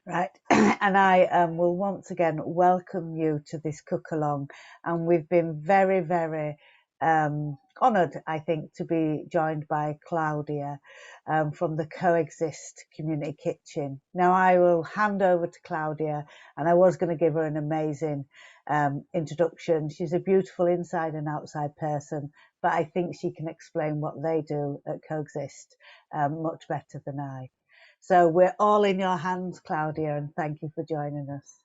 Right, and I will once again welcome you to this cook along, and we've been very, very honoured, I think, to be joined by Claudia from the Coexist Community Kitchen. Now, I will hand over to Claudia, and I was going to give her an amazing introduction. She's a beautiful inside and outside person, but I think she can explain what they do at Coexist much better than I. So we're all in your hands, Claudia, and thank you for joining us.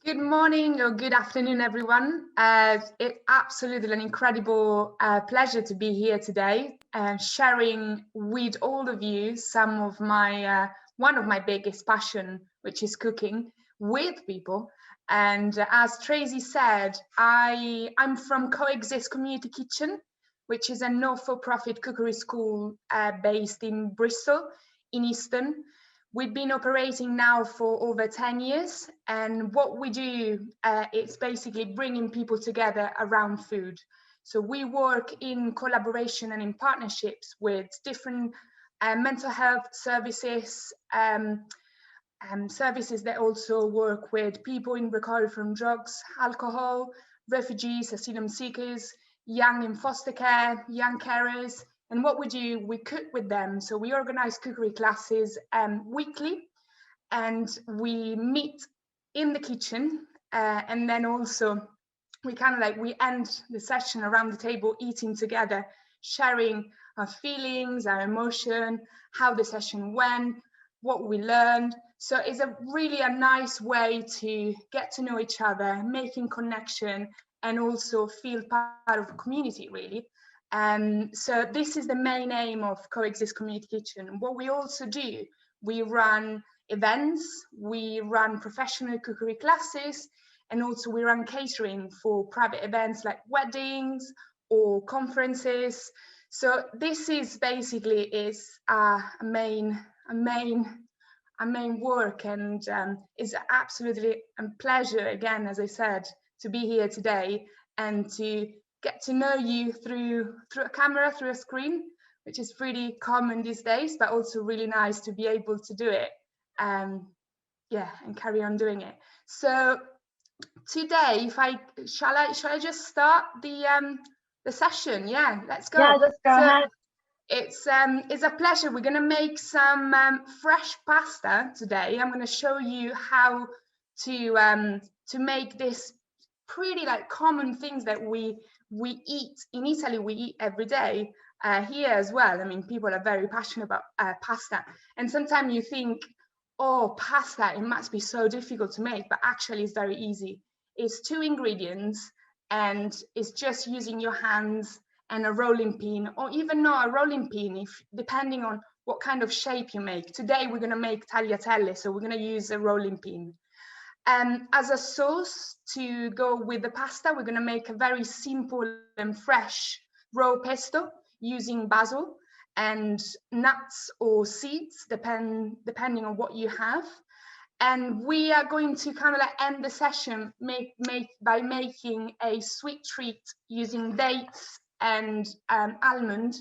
Good morning or good afternoon, everyone. It's absolutely an incredible pleasure to be here today, sharing with all of you some of my one of my biggest passion, which is cooking with people. And as Tracy said, I'm from Coexist Community Kitchen, which is a not-for-profit cookery school based in Bristol, in Easton. We've been operating now for over 10 years, and what we do is basically bringing people together around food. So we work in collaboration and in partnerships with different mental health services, services that also work with people in recovery from drugs, alcohol, refugees, asylum seekers, young in foster care, young carers. And what we do, we cook with them. So we organize cookery classes weekly, and we meet in the kitchen. And then also we we end the session around the table, eating together, sharing our feelings, our emotion, how the session went, what we learned. So it's a nice way to get to know each other, making connection, and also feel part of a community, really. So this is the main aim of Coexist Community Kitchen. What we also do, we run events, we run professional cookery classes, and also we run catering for private events like weddings or conferences. So this is basically a main work, and it's absolutely a pleasure, again, as I said, to be here today and to get to know you through a camera, through a screen, which is pretty common these days, but also really nice to be able to do it, and carry on doing it. So today, shall I just start the session? Yeah, let's go. Yeah, just go ahead. It's a pleasure. We're gonna make some fresh pasta today. I'm gonna show you how to make this pretty common things that we eat in Italy. We eat every day here as well. I mean, people are very passionate about pasta, and sometimes you think, oh, pasta, it must be so difficult to make, but actually it's very easy. It's 2 ingredients, and it's just using your hands and a rolling pin, or even not a rolling pin, if depending on what kind of shape you make. Today we're going to make tagliatelle, so we're going to use a rolling pin. As a sauce to go with the pasta, we're going to make a very simple and fresh raw pesto using basil and nuts or seeds, depending on what you have. And we are going to end the session by making a sweet treat using dates and almond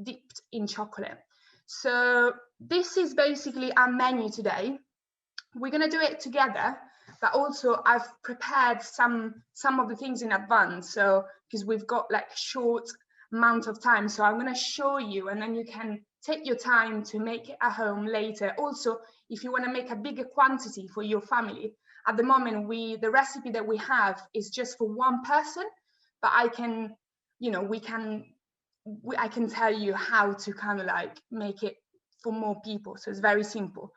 dipped in chocolate. So this is basically our menu today. We're going to do it together, but also I've prepared some of the things in advance, so because we've got a short amount of time. So I'm going to show you, and then you can take your time to make it at home later. Also, if you want to make a bigger quantity for your family, at the moment the recipe that we have is just for one person, but I can tell you how to make it for more people. So it's very simple.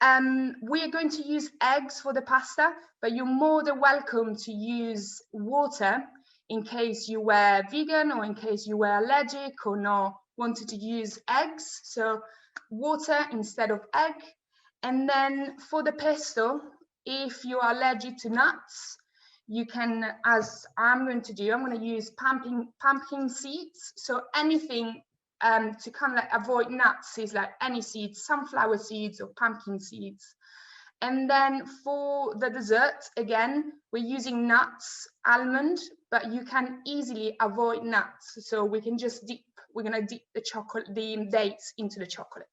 We are going to use eggs for the pasta, but you're more than welcome to use water in case you were vegan or in case you were allergic or not wanted to use eggs. So water instead of egg. And then for the pesto, if you are allergic to nuts, you can, as I'm going to do, I'm going to use pumpkin seeds. So anything to avoid nuts is any seeds, sunflower seeds or pumpkin seeds. And then for the dessert, again, we're using nuts, almond, but you can easily avoid nuts. So we can just we're going to dip the dates into the chocolate.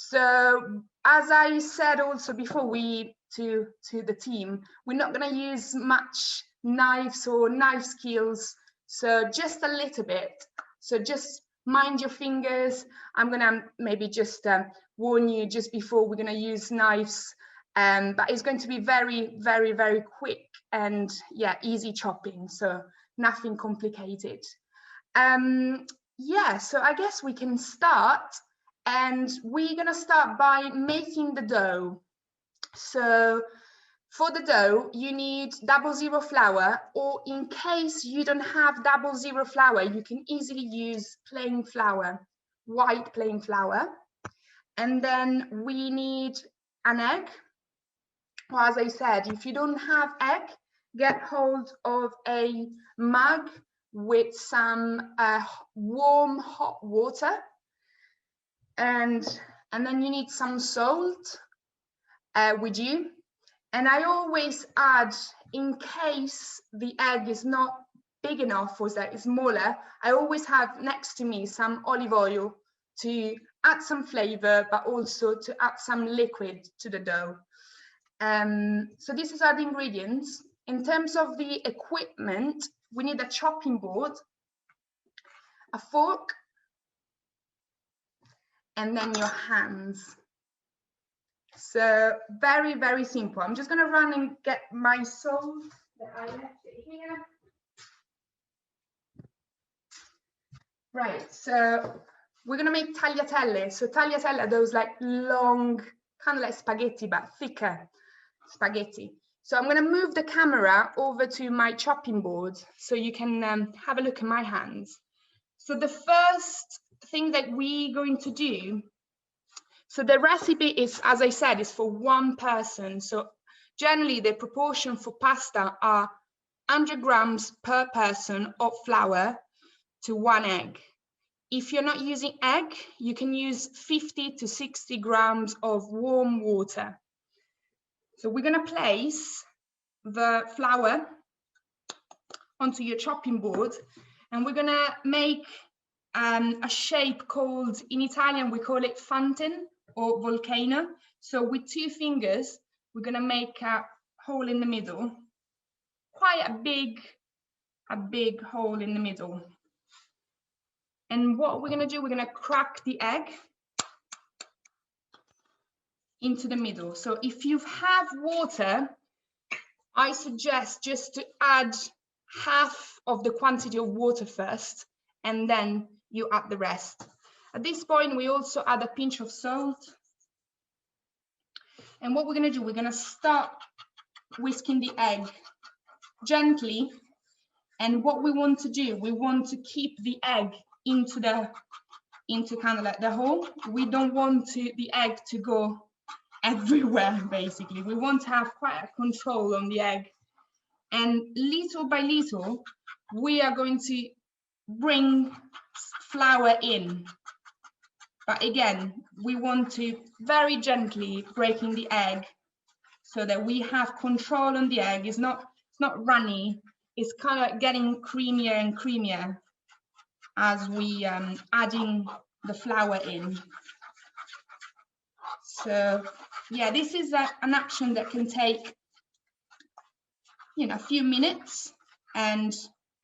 So as I said also before, to the team, we're not going to use much knives or knife skills, so just a little bit. So just mind your fingers. I'm going to maybe just warn you just before we're going to use knives, but it's going to be very, very, very quick and yeah, easy chopping, so nothing complicated. Yeah, so I guess we can start, and we're going to start by making the dough. So for the dough, you need 00 flour, or in case you don't have 00 flour, you can easily use plain flour, white plain flour. And then we need an egg. Well, as I said, if you don't have egg, get hold of a mug with some warm hot water, and then you need some salt with you. And I always add, in case the egg is not big enough or that is smaller, I always have next to me some olive oil to add some flavor, but also to add some liquid to the dough. So these are the ingredients. In terms of the equipment, we need a chopping board, a fork, and then your hands. So very, very simple. I'm just going to run and get my salt that I left it here. Right, so we're going to make tagliatelle. So tagliatelle are those like long, kind of like spaghetti, but thicker spaghetti. So I'm going to move the camera over to my chopping board so you can have a look at my hands. So the first thing that we're going to do, so the recipe is, as I said, is for one person. So generally the proportion for pasta are 100 grams per person of flour to 1 egg. If you're not using egg, you can use 50 to 60 grams of warm water. So we're going to place the flour onto your chopping board, and we're going to make a shape called, in Italian, we call it fountain or volcano. So with 2 fingers, we're going to make a hole in the middle, quite a big hole in the middle. And what we're going to do, we're going to crack the egg into the middle. So if you have water, I suggest just to add half of the quantity of water first, and then you add the rest. At this point, we also add a pinch of salt. And what we're going to do, we're going to start whisking the egg gently. And what we want to do, we want to keep the egg into kind of like the hole. We don't want the egg to go everywhere, basically. We want to have quite a control on the egg. And little by little, we are going to bring flour in. But again, we want to very gently breaking the egg so that we have control on the egg. It's not runny. It's kind of getting creamier and creamier as we adding the flour in. So yeah, this is an action that can take, a few minutes. And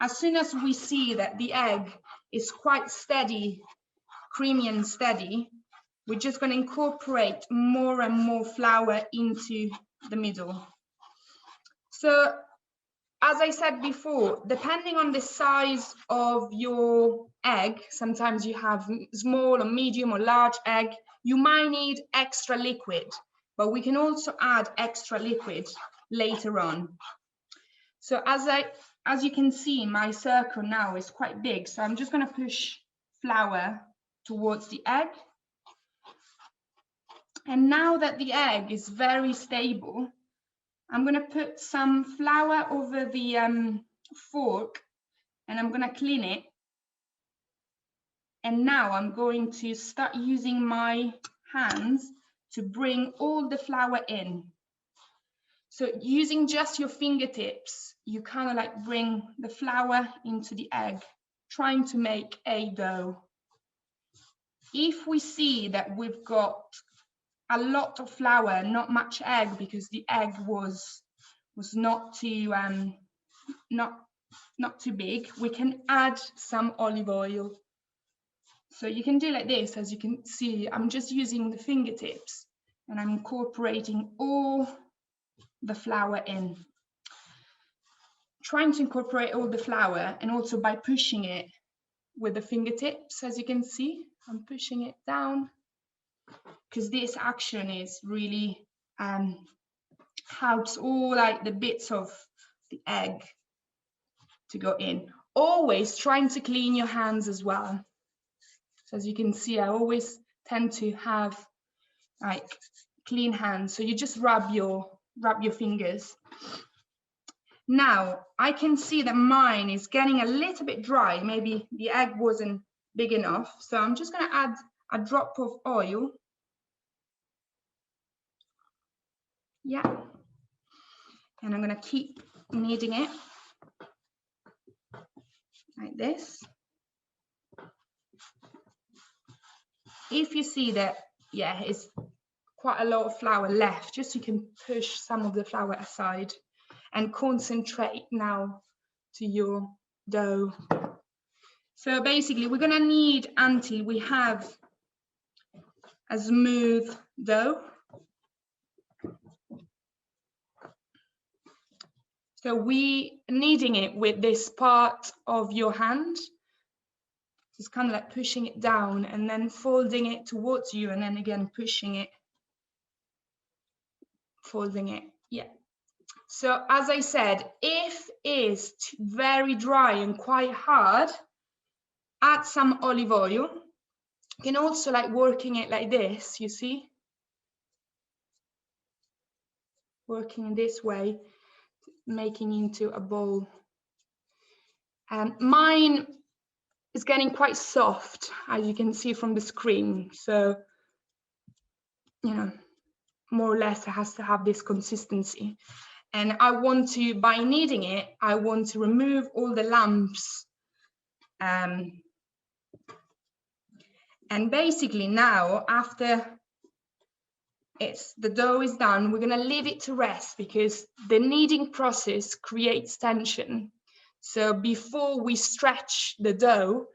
as soon as we see that the egg is quite steady, creamy and steady, we're just going to incorporate more and more flour into the middle. So as I said before, depending on the size of your egg, sometimes you have small or medium or large egg, you might need extra liquid, but we can also add extra liquid later on. So as you can see, my circle now is quite big, so I'm just going to push flour towards the egg. And now that the egg is very stable, I'm going to put some flour over the fork, and I'm going to clean it. And now I'm going to start using my hands to bring all the flour in. So using just your fingertips, you kind of like bring the flour into the egg, trying to make a dough. if we see that we've got a lot of flour, not much egg, because the egg was not too not too big, we can add some olive oil. So you can do like this. As you can see, I'm just using the fingertips and I'm incorporating all the flour in. Trying to incorporate all the flour, and also by pushing it with the fingertips, as you can see, I'm pushing it down, because this action is really helps all like the bits of the egg to go in. Always trying to clean your hands as well. So as you can see, I always tend to have like clean hands. So you just rub your fingers. Now I can see that mine is getting a little bit dry. Maybe the egg wasn't big enough. So I'm just going to add a drop of oil. Yeah. And I'm going to keep kneading it like this. If you see that, yeah, it's quite a lot of flour left, just you can push some of the flour aside and concentrate now to your dough. So basically we're going to knead until we have a smooth dough. So we kneading it with this part of your hand. It's kind of like pushing it down and then folding it towards you, and then again pushing it, folding it. Yeah. So as I said, if it's very dry and quite hard, add some olive oil. You can also like working it like this, you see? Working this way, making into a bowl. Mine is getting quite soft, as you can see from the screen. So, you know, more or less it has to have this consistency. And I want to, by kneading it, I want to remove all the lumps. And basically now, after the dough is done, we're gonna leave it to rest, because the kneading process creates tension. So before we stretch the dough,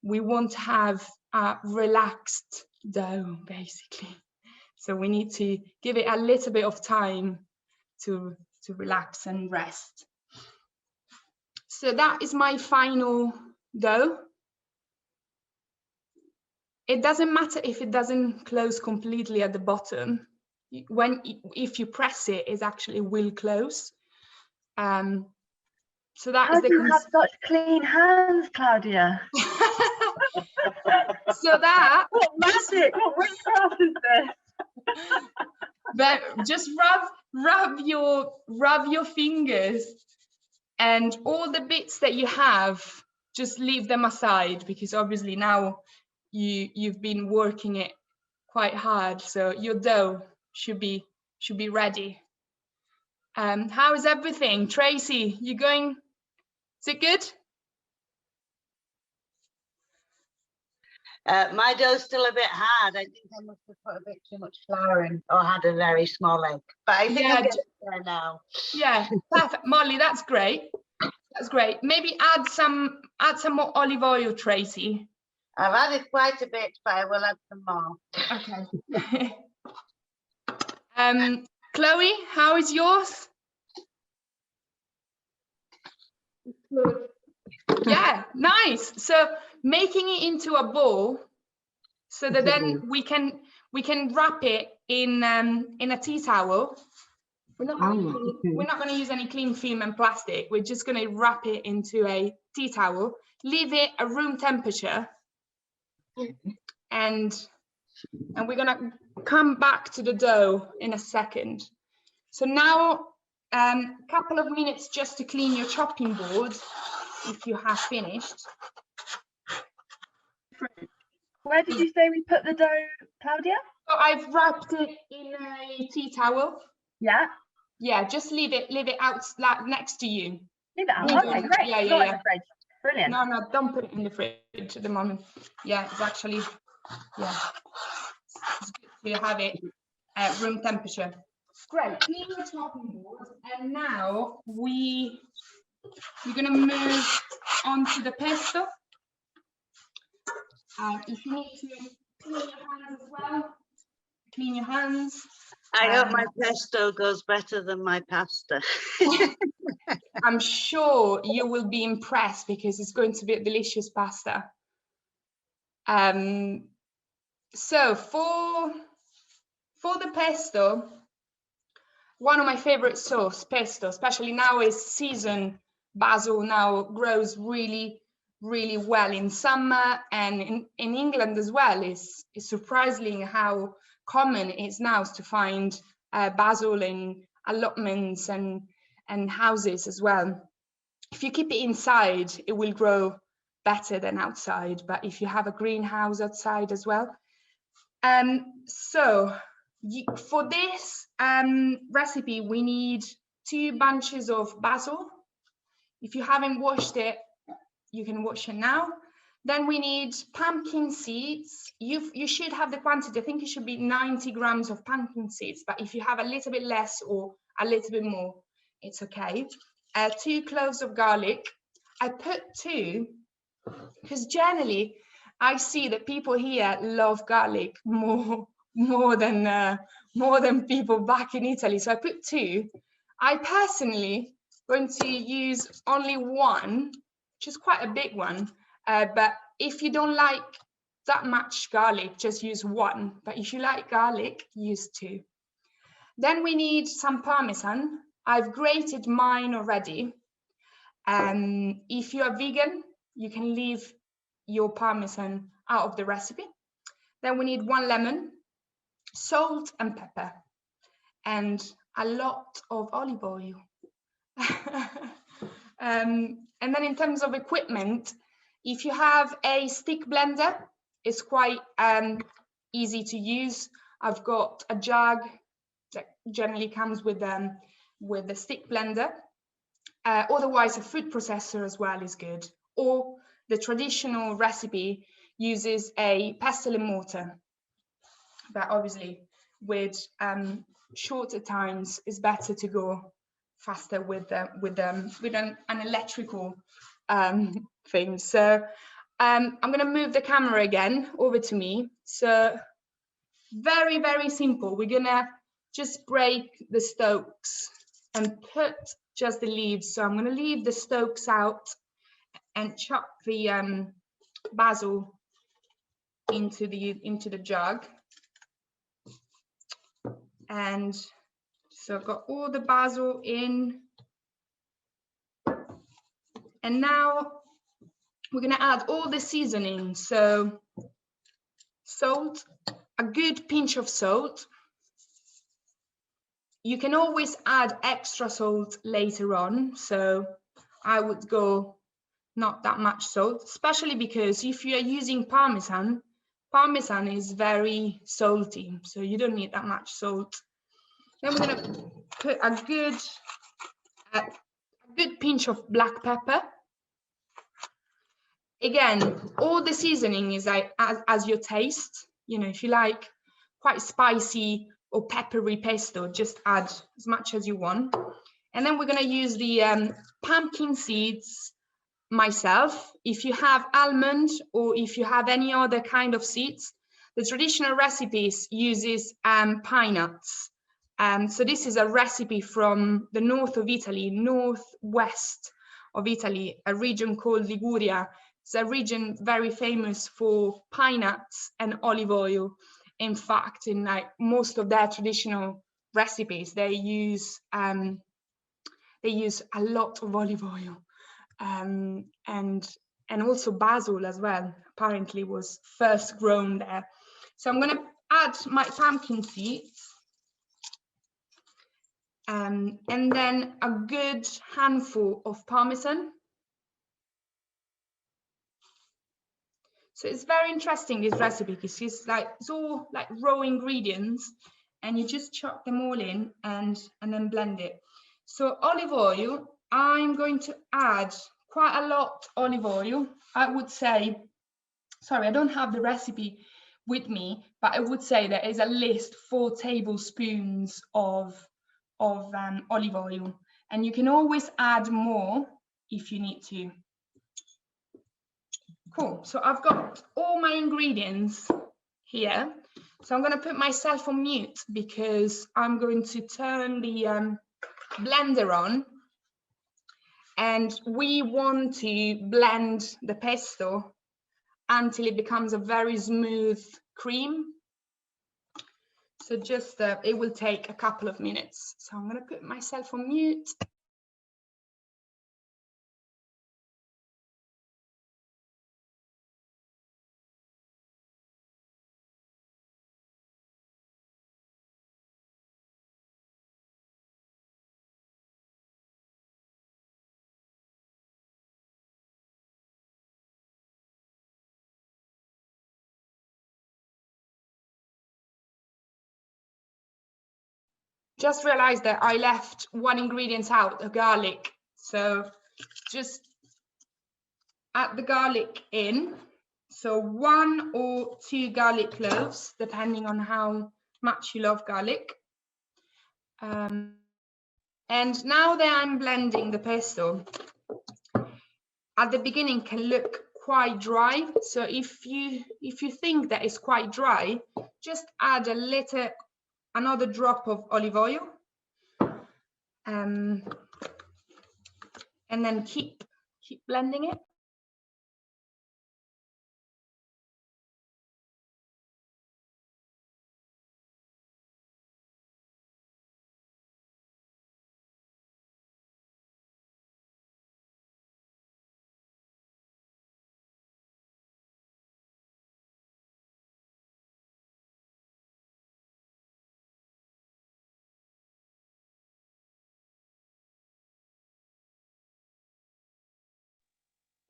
we want to have a relaxed dough, basically. So we need to give it a little bit of time to relax and rest. So that is my final dough. It doesn't matter if it doesn't close completely at the bottom. If you press it, it actually will close. So that How do you have such clean hands, Claudia? So that what magic? What witchcraft is this? But just rub your fingers, and all the bits that you have, just leave them aside, because obviously now you've been working it quite hard, so your dough should be ready. How is everything, Tracy? You going? Is it good? My dough's still a bit hard. I think I must have put a bit too much flour in, or had a very small egg. But I think I'm getting there now. Yeah, perfect, Molly. That's great. That's great. Maybe add some more olive oil, Tracy. I've added quite a bit, but I will add some more. Okay. Chloe, how is yours? Good. Yeah, nice. So making it into a bowl, so that then we can wrap it in a tea towel. We're not going to use any cling film and plastic. We're just going to wrap it into a tea towel, leave it at room temperature, and we're going to come back to the dough in a second. So now a couple of minutes just to clean your chopping board if you have finished. Where did you say we put the dough, Claudia? So I've wrapped it in a tea towel. Yeah. Yeah, just leave it out next to you. Leave it out. Okay, great. Yeah. Not in the fridge. Brilliant. No, don't put it in the fridge at the moment. Yeah, it's actually Yeah, it's good to have it at room temperature. Great, clean your chopping board, and now we're going to move on to the pesto. If you need to clean your hands as well, clean your hands. I hope my pesto goes better than my pasta. I'm sure you will be impressed because it's going to be a delicious pasta. So for the pesto, one of my favorite sauce, pesto, especially now is season. Basil now grows really, really well in summer, and in England as well. It's surprising how common it is now to find basil in allotments and houses as well. If you keep it inside, it will grow better than outside, but if you have a greenhouse outside as well. So for this recipe, we need 2 bunches of basil. If you haven't washed it, you can wash it now. Then we need pumpkin seeds. You should have the quantity. I think it should be 90 grams of pumpkin seeds, but if you have a little bit less or a little bit more, it's okay. 2 cloves of garlic. I put 2 because generally I see that people here love garlic more than people back in Italy. So I put 2. I personally going to use only 1, which is quite a big one. But if you don't like that much garlic, just use 1. But if you like garlic, use 2. Then we need some Parmesan. I've grated mine already. If you are vegan, you can leave your Parmesan out of the recipe. Then we need 1 lemon, salt and pepper, and a lot of olive oil. And then in terms of equipment, if you have a stick blender, it's quite easy to use. I've got a jug that generally comes with the stick blender. Otherwise, a food processor as well is good. Or the traditional recipe uses a pestle and mortar. But obviously, with shorter times, it's better to go faster with an electrical thing. So I'm going to move the camera again over to me. So very, very simple. We're going to just break the stalks and put just the leaves. So I'm going to leave the stalks out and chop the basil into the jug. And so I've got all the basil in. And now we're going to add all the seasoning. So salt, a good pinch of salt. You can always add extra salt later on. So I would go not that much salt, especially because if you are using Parmesan is very salty. So you don't need that much salt. Then we're going to put a good pinch of black pepper. Again, all the seasoning is like as your taste. You know, if you like quite spicy or peppery pesto, just add as much as you want. And then we're going to use the pumpkin seeds myself. If you have almond or if you have any other kind of seeds, the traditional recipes uses pine nuts. So this is a recipe from the north of Italy, northwest of Italy, a region called Liguria. It's a region very famous for pine nuts and olive oil. In fact, in like most of their traditional recipes, they use a lot of olive oil, and also basil as well. Apparently, was first grown there. So I'm going to add my pumpkin seeds. And then a good handful of Parmesan. So it's very interesting, this recipe, because it's all like raw ingredients, and you just chop them all in and then blend it. So olive oil, I'm going to add quite a lot olive oil. I would say, sorry, I don't have the recipe with me, but I would say there is at least 4 tablespoons of olive oil, and you can always add more if you need to. Cool, so I've got all my ingredients here. So I'm going to put myself on mute because I'm going to turn the blender on, and we want to blend the pesto until it becomes a very smooth cream. So just, it will take a couple of minutes. So I'm going to put myself on mute. Just realized that I left one ingredient out, the garlic. So just add the garlic in. So 1 or 2 garlic cloves, depending on how much you love garlic. And now that I'm blending the pesto, at the beginning can look quite dry. So if you think that it's quite dry, just add another drop of olive oil, and then keep blending it.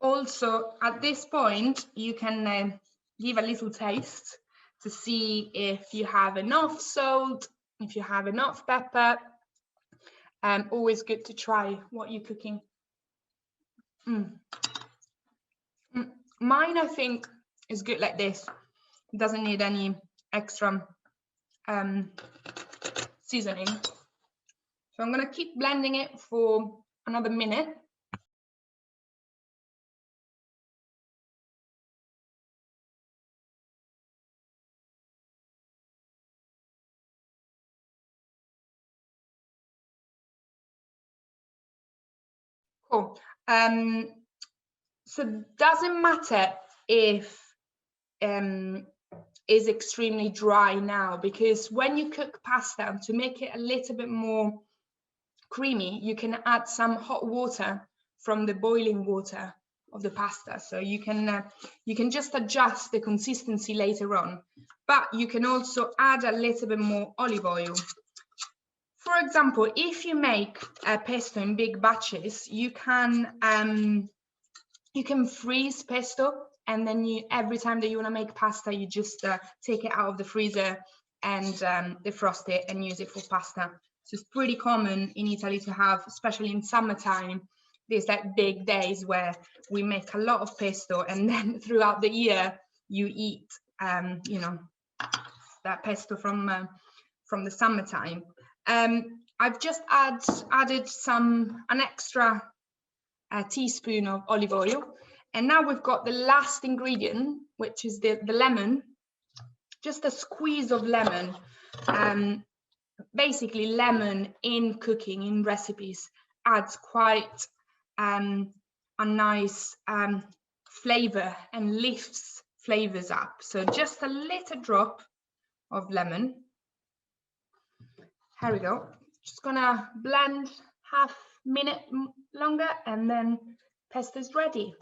Also, at this point, you can give a little taste to see if you have enough salt, if you have enough pepper. Always good to try what you're cooking. Mine, I think, is good like this. It doesn't need any extra seasoning. So I'm going to keep blending it for another minute. Cool. So it doesn't matter if is extremely dry now, because when you cook pasta, to make it a little bit more creamy, you can add some hot water from the boiling water of the pasta. So you can just adjust the consistency later on, but you can also add a little bit more olive oil. For example, if you make a pesto in big batches, you can freeze pesto, and then every time that you want to make pasta, you just take it out of the freezer and defrost it and use it for pasta. So it's pretty common in Italy to have, especially in summertime, these like big days where we make a lot of pesto, and then throughout the year you eat, that pesto from the summertime. I've just added an extra teaspoon of olive oil, and now we've got the last ingredient, which is the lemon. Just a squeeze of lemon. Basically, lemon in cooking, in recipes, adds quite a nice flavor and lifts flavors up. So just a little drop of lemon. Here we go. Just gonna blend half minute longer, and then pesto is ready.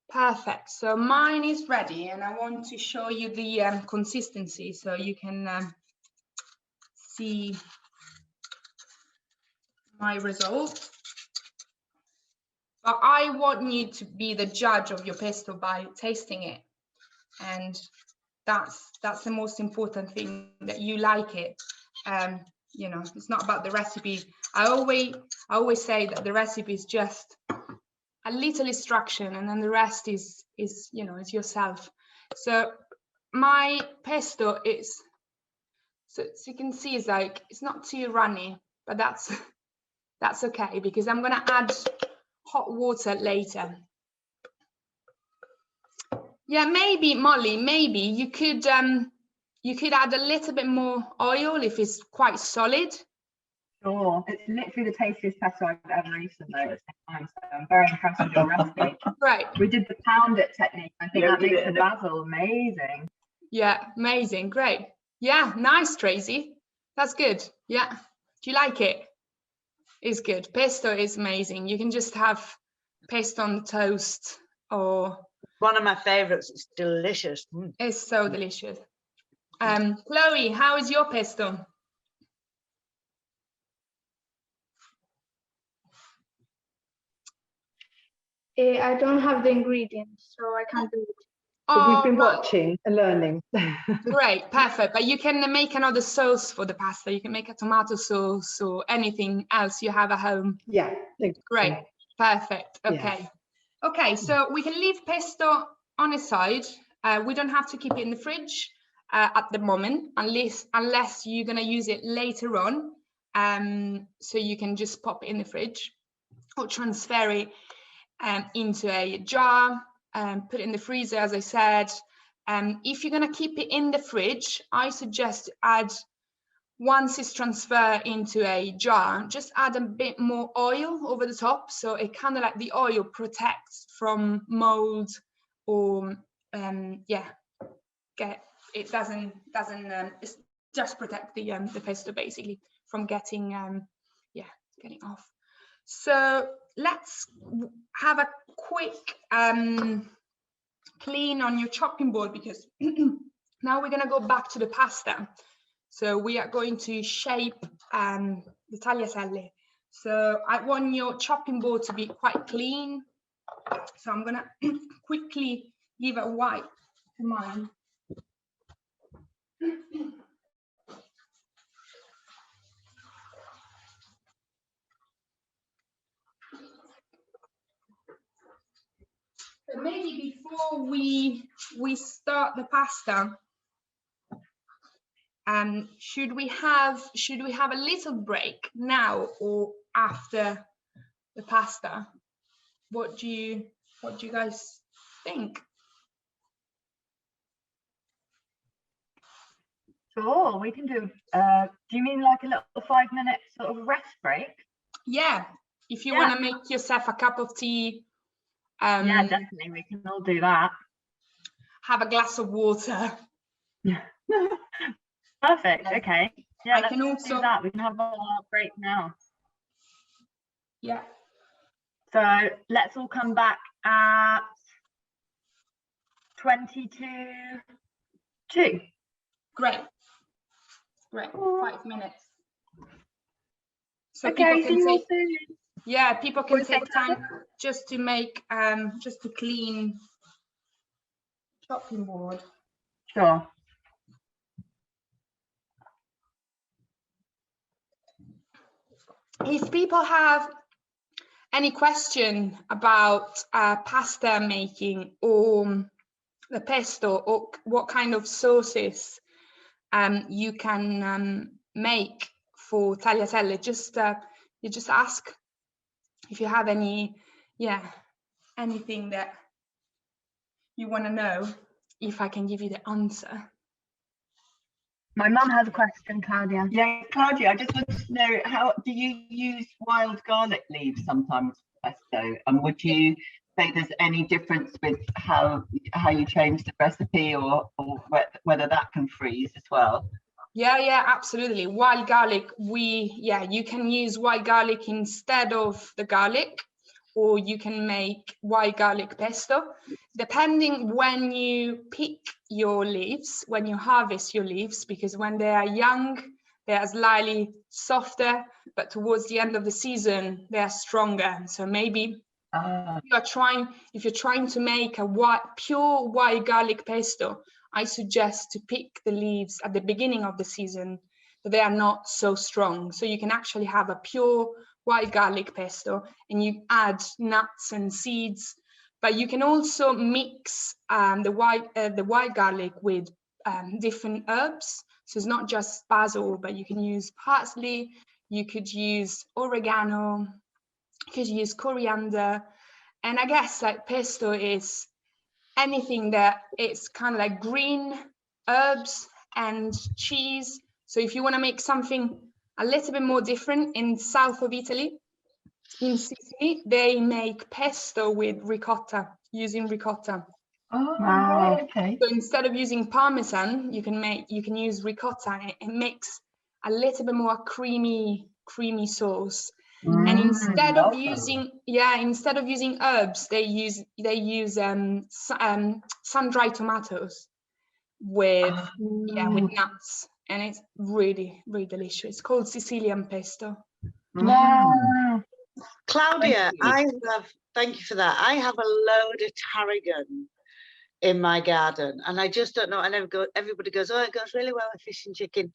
Perfect. So mine is ready, and I want to show you the consistency so you can see my result. But I want you to be the judge of your pesto by tasting it, and that's the most important thing, that you like it. You know, it's not about the recipe. I always say that the recipe is just a little instruction, and then the rest is you know, it's yourself. So my pesto is, so you can see, is like, it's not too runny, but that's okay, because I'm gonna add hot water later. Yeah, maybe Molly, maybe you could add a little bit more oil if it's quite solid. Sure. It's literally the tastiest pesto I've ever eaten, though. It's time, so I'm very impressed with your recipe. Right. We did the pound it technique. I think that makes the basil amazing. Yeah, amazing, great. Yeah, nice, Tracy. That's good. Yeah. Do you like it? It's good. Pesto is amazing. You can just have pesto on toast, or One of my favorites. It's delicious. it's so delicious. Chloe, how is your pesto? I don't have the ingredients, so I can't do it. Oh, We've been right. watching and learning. Great, perfect. But you can make another sauce for the pasta. You can make a tomato sauce or anything else you have at home. Yeah. Great, perfect. Okay. Yes. Okay, so we can leave pesto on a side. We don't have to keep it in the fridge at the moment, unless you're gonna use it later on. So you can just pop it in the fridge or transfer it into a jar and put it in the freezer, as I said. If you're gonna keep it in the fridge, I suggest to add, once it's transferred into a jar, just add a bit more oil over the top, so it kind of like the oil protects from mold, or it doesn't it's just protect the pesto basically from getting getting off. So let's have a quick clean on your chopping board, because now we're going to go back to the pasta. So we are going to shape the tagliatelle. So I want your chopping board to be quite clean. So I'm going to quickly give a wipe to mine. But maybe before we start the pasta, should we have a little break now or after the pasta? What do you guys think? Sure, we can do. Do you mean like a little 5-minute sort of rest break? Yeah, if you want to make yourself a cup of tea. Yeah, definitely, we can all do that. Have a glass of water. Yeah. Perfect. Okay. Yeah, I can let's do that. We can have a break now. Yeah. So let's all come back at 2. Great. 5 minutes. So Okay, people can take, soon. yeah, people can Wanna take take time just to make just to clean chopping board. Sure. If people have any question about pasta making or the pesto, or what kind of sauces you can make for tagliatelle, just you just ask if you have any, anything that you want to know, if I can give you the answer. My mum has a question, Claudia. Yeah, Claudia, I just want to know, how do you use wild garlic leaves sometimes for pesto? And would you say there's any difference with how you change the recipe, or whether that can freeze as well? Yeah, absolutely. Wild garlic, you can use wild garlic instead of the garlic, or you can make wild garlic pesto, depending when you pick your leaves, when you harvest your leaves, because when they are young, they are slightly softer, but towards the end of the season, they are stronger. So maybe if you're trying to make a pure wild garlic pesto, I suggest to pick the leaves at the beginning of the season. but they are not so strong. So you can actually have a pure wild garlic pesto and you add nuts and seeds, but you can also mix the wild garlic with different herbs. So it's not just basil, but you can use parsley, you could use oregano, you could use coriander. And I guess like pesto is anything that it's kind of like green herbs and cheese. So if you want to make something a little bit more different, in south of Italy, in Sicily, they make pesto with ricotta, using ricotta. Oh, Wow. okay. So instead of using Parmesan, you can use ricotta, and it makes a little bit more creamy sauce. And instead of using herbs, they use sun-dried tomatoes with nuts, and it's really, really delicious. It's called Sicilian pesto. Wow. Claudia, thank you for that. I have a load of tarragon in my garden, and I just don't know. Everybody goes, oh, it goes really well with fish and chicken.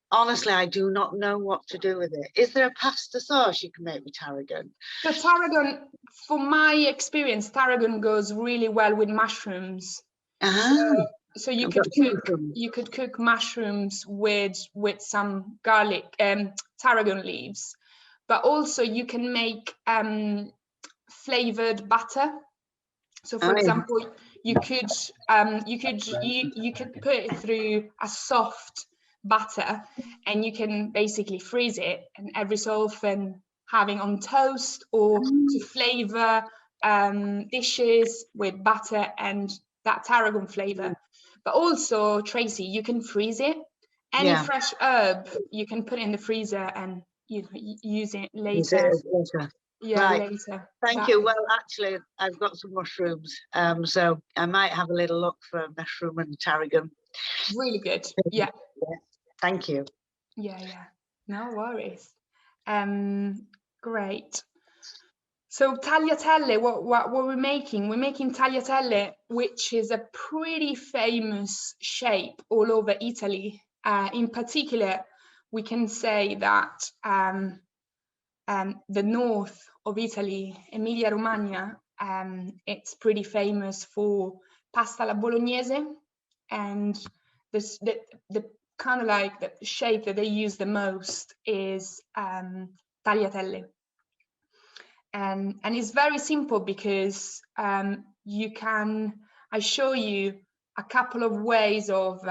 Honestly, I do not know what to do with it. Is there a pasta sauce you can make with tarragon? So tarragon, from my experience, tarragon goes really well with mushrooms. So you could cook mushrooms with some garlic, tarragon leaves, but also you can make flavored butter. So for example, you could put it through a soft butter, and you can basically freeze it, and every so often having on toast or to flavor dishes with butter and that tarragon flavor. But also, Tracy, you can freeze it. Any fresh herb, you can put it in the freezer and use it later. Later. Thank you. Well, actually, I've got some mushrooms, so I might have a little look for a mushroom and tarragon. Really good. Yeah. Thank you. Yeah. No worries. Great. So tagliatelle, what we're making? We're making tagliatelle, which is a pretty famous shape all over Italy. In particular, we can say that the north of Italy, Emilia-Romagna, it's pretty famous for pasta alla bolognese, and the kind of like the shape that they use the most is tagliatelle. And it's very simple because I show you a couple of ways of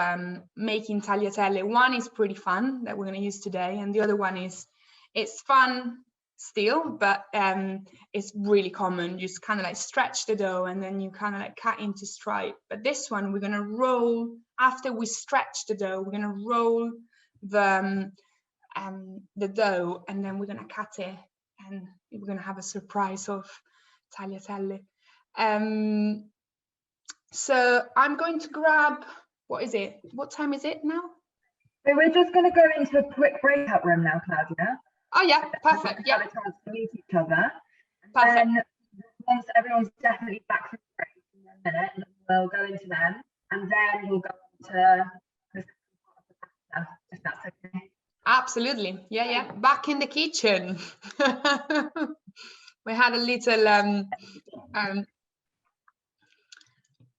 making tagliatelle. One is pretty fun that we're going to use today, and the other one is, it's fun still, but it's really common. You just kind of like stretch the dough and then you kind of like cut into stripe. But this one, we're going to roll, after we stretch the dough, we're going to roll the dough, and then we're going to cut it, and we're going to have a surprise of tagliatelle. So I'm going to grab, what time is it now? So we're just going to go into a quick breakout room now, Claudia. Oh yeah, perfect. Yeah. Have a chance to meet each other. Perfect. And once everyone's definitely back from break in a minute, we'll go into them, and then we'll go on to the second part of the pasta, if that's okay. Absolutely. Yeah. Back in the kitchen. We had a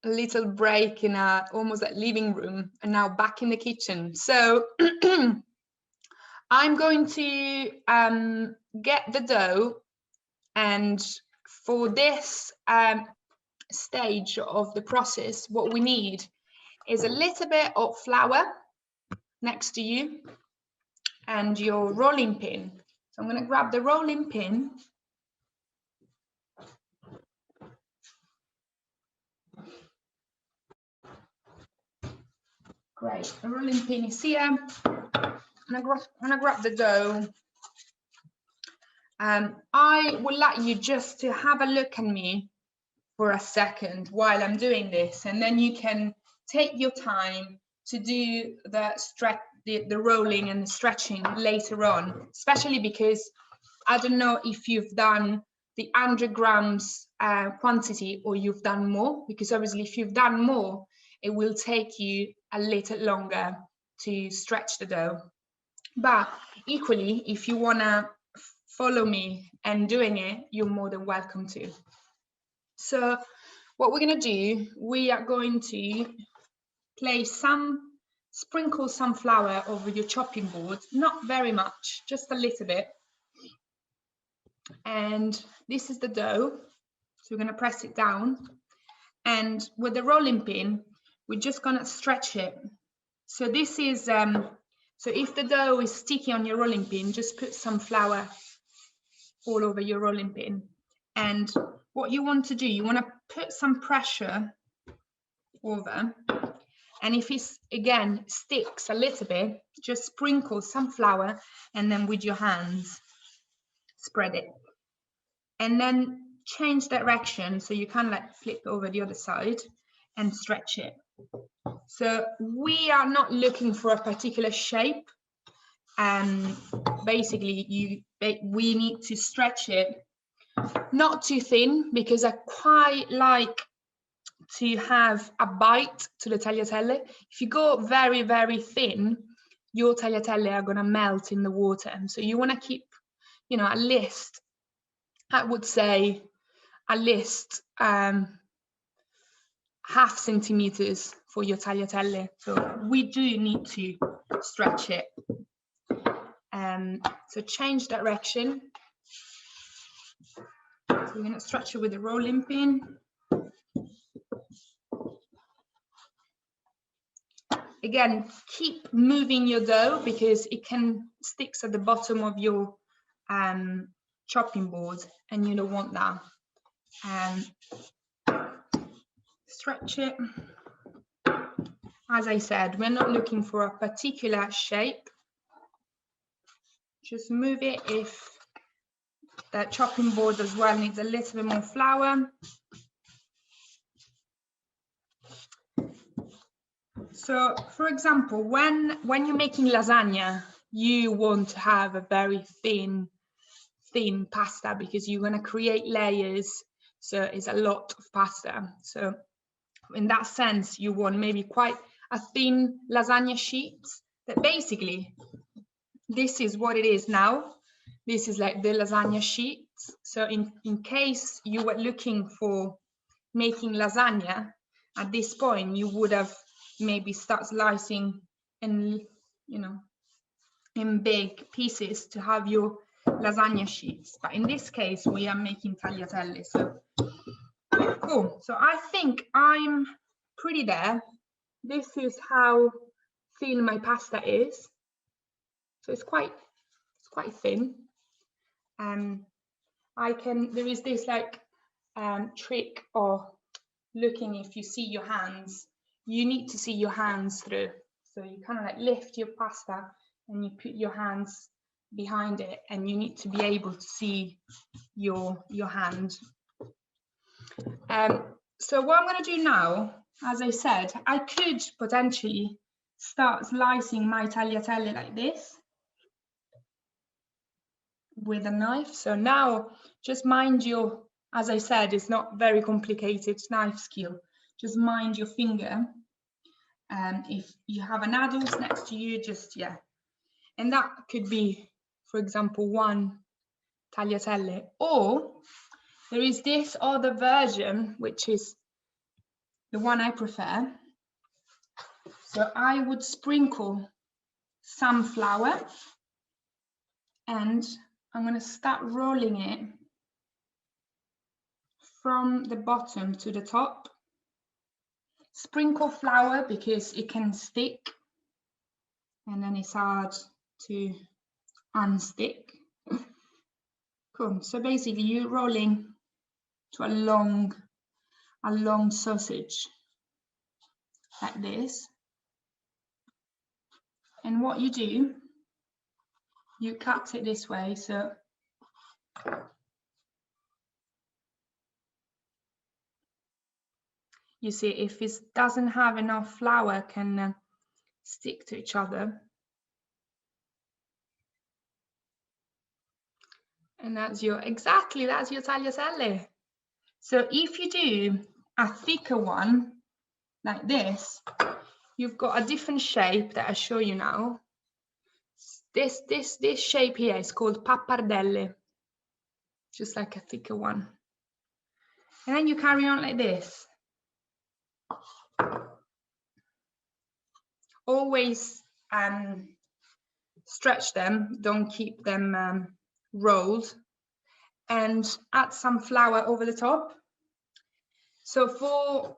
little break in almost a living room, and now back in the kitchen. So I'm going to get the dough, and for this stage of the process, what we need is a little bit of flour next to you and your rolling pin. So I'm going to grab the rolling pin. Great, the rolling pin is here. I'm gonna grab the dough. I would like you just to have a look at me for a second while I'm doing this, and then you can take your time to do the rolling and the stretching later on, especially because I don't know if you've done the 100 grams quantity or you've done more, because obviously if you've done more, it will take you a little longer to stretch the dough. But equally, if you want to follow me and doing it, you're more than welcome to. So what we're going to do, we are going to sprinkle some flour over your chopping board, not very much, just a little bit. And this is the dough. So we're going to press it down. And with the rolling pin, we're just going to stretch it. So this is, so if the dough is sticky on your rolling pin, just put some flour all over your rolling pin. And what you want to do, you want to put some pressure over. And if it's, again, sticks a little bit, just sprinkle some flour and then with your hands, spread it. And then change direction. So you kind of like flip over the other side and stretch it. So we are not looking for a particular shape. Basically, we need to stretch it, not too thin, because I quite like to have a bite to the tagliatelle. If you go very, very thin, your tagliatelle are going to melt in the water. And so you want to keep, you know, at least, I would say, at least half centimeters for your tagliatelle. So we do need to stretch it. So change direction. So we're going to stretch it with the rolling pin. Again, keep moving your dough because it can stick at the bottom of your chopping board and you don't want that. Stretch it. As I said, we're not looking for a particular shape. Just move it if the chopping board as well needs a little bit more flour. So, for example, when you're making lasagna, you want to have a very thin pasta because you're going to create layers. So it's a lot of pasta. So in that sense, you want maybe quite a thin lasagna sheet. That basically, this is what it is now. This is like the lasagna sheet. So in case you were looking for making lasagna, at this point, you would have maybe start slicing in, you know, in big pieces to have your lasagna sheets. But in this case, we are making tagliatelle. So cool. So I think I'm pretty there. This is how thin my pasta is. So it's quite thin. There is this like trick of looking if you see your hands. You need to see your hands through. So you kind of like lift your pasta and you put your hands behind it and you need to be able to see your hand. So what I'm going to do now, as I said, I could potentially start slicing my tagliatelle like this with a knife. So now just mind your, as I said, it's not very complicated knife skill. Just mind your finger. If you have an adult next to you, just, yeah. And that could be, for example, one tagliatelle. Or there is this other version, which is the one I prefer. So I would sprinkle some flour and I'm going to start rolling it from the bottom to the top. Sprinkle flour because it can stick and then it's hard to unstick. Cool. So basically you're rolling to a long sausage like this. And what you do, you cut it this way. So you see, if it doesn't have enough flour, can stick to each other. And that's your tagliatelle. So if you do a thicker one like this, you've got a different shape that I show you now. This shape here is called Papardelle, just like a thicker one. And then you carry on like this. Always stretch them, don't keep them rolled, and add some flour over the top. So for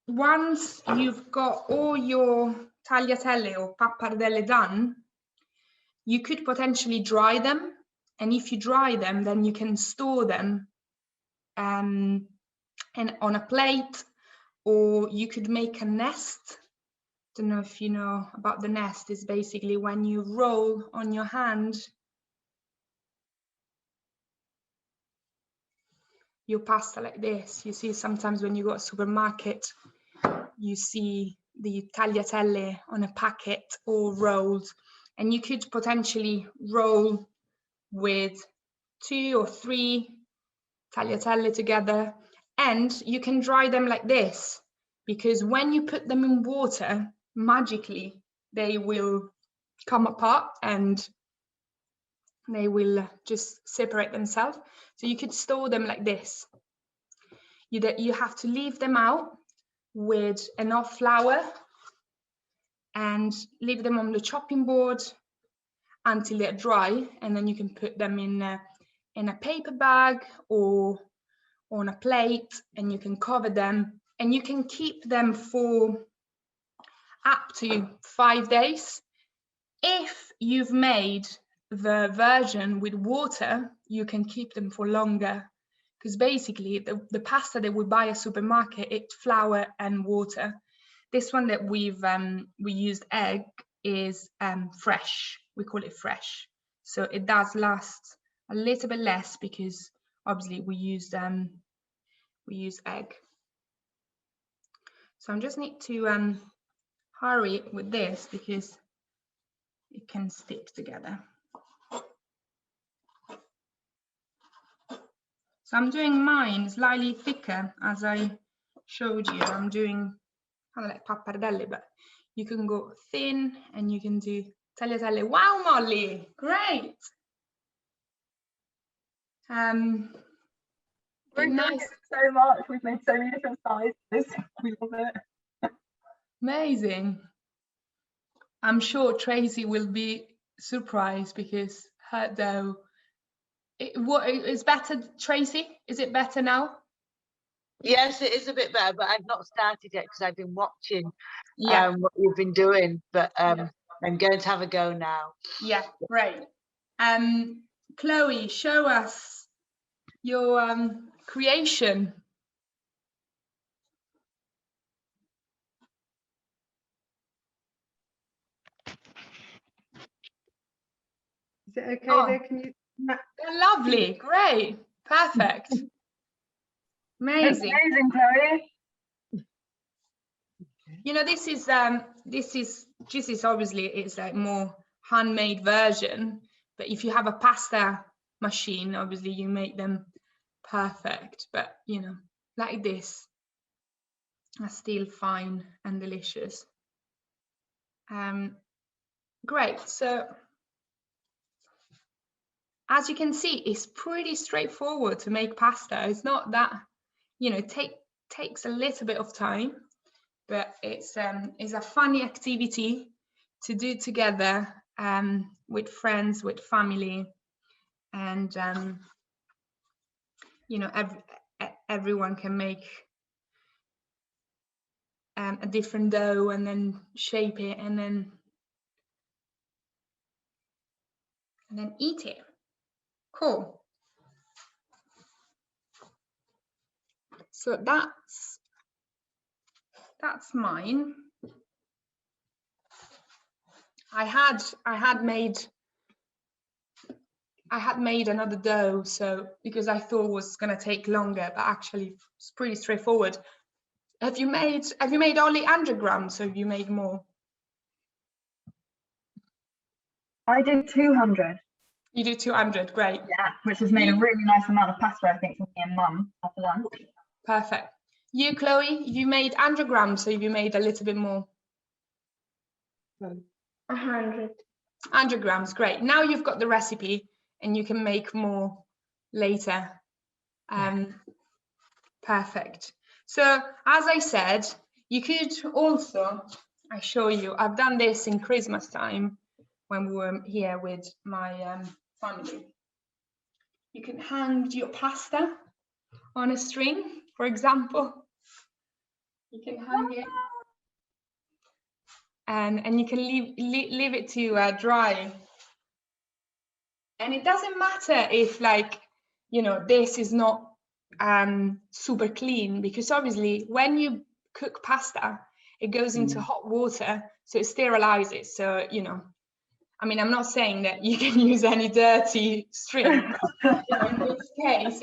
once you've got all your tagliatelle or pappardelle done, you could potentially dry them. And if you dry them, then you can store them and on a plate, or you could make a nest. Don't know if you know about the nest. Is basically when you roll on your hand your pasta like this. You see sometimes when you go to a supermarket, you see the tagliatelle on a packet all rolled, and you could potentially roll with 2 or 3 tagliatelle together, and you can dry them like this, because when you put them in water, magically they will come apart and they will just separate themselves. So you could store them like this. You have to leave them out with enough flour and leave them on the chopping board until they're dry, and then you can put them in a paper bag or on a plate, and you can cover them, and you can keep them for up to 5 days. If you've made the version with water, you can keep them for longer, because basically the pasta that we buy at supermarket, it's flour and water. This one that we used egg is fresh. We call it fresh, so it does last a little bit less because obviously we use egg. So I just need to hurry with this because it can stick together. So I'm doing mine slightly thicker, as I showed you. I'm doing kind of like pappardelle, but you can go thin and you can do tagliatelle. Wow, Molly, great. We're Nice. enjoying it so much. We've made so many different sizes. We love it. Amazing. I'm sure Tracy will be surprised because her dough. What is better, Tracy? Is it better now? Yes, it is a bit better, but I've not started yet because I've been watching Yeah. what you've been doing. But Yeah. I'm going to have a go now. Yeah, great. Chloe, show us your creation. Is it okay Oh. there? Can you? Lovely, great, perfect. Amazing. It's amazing, Chloe. You know, this is obviously it's like more handmade version, but if you have a pasta machine, obviously you make them perfect, but you know, like this are still fine and delicious. Great. So as you can see, it's pretty straightforward to make pasta. It's not that, you know, takes a little bit of time, but it's a funny activity to do together with friends, with family, and you know, everyone can make a different dough and then shape it and then eat it. Cool. So that's mine. I had made another dough, so because I thought it was going to take longer, but actually it's pretty straightforward. Have you made only 100 grams, or have you made more? I did 200. You do 200, great. Yeah, which has made a really nice amount of pasta, I think, for me and Mum after lunch. Perfect. You, Chloe, you made 100 grams, so you made a little bit more. 100. 100 grams, great. Now you've got the recipe and you can make more later. Perfect. So as I said, you could also, I show you, I've done this in Christmas time when we were here with my family. You can hang your pasta on a string, for example. You can hang it, and you can leave it to dry. And it doesn't matter if, like, you know, this is not super clean, because obviously when you cook pasta, it goes into hot water, so it sterilizes. So, you know, I mean, I'm not saying that you can use any dirty string, but you know, in this case,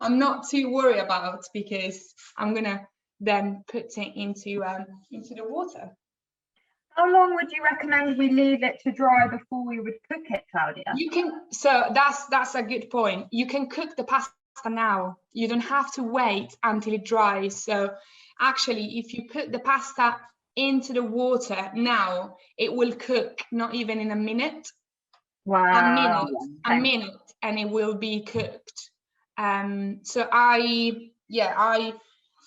I'm not too worried about, because I'm gonna then put it into the water. How long would you recommend we leave it to dry before we would cook it, Claudia? You can, so that's a good point. You can cook the pasta now. You don't have to wait until it dries. So actually, if you put the pasta into the water now, it will cook not even in a minute. Wow. A minute, and it will be cooked. So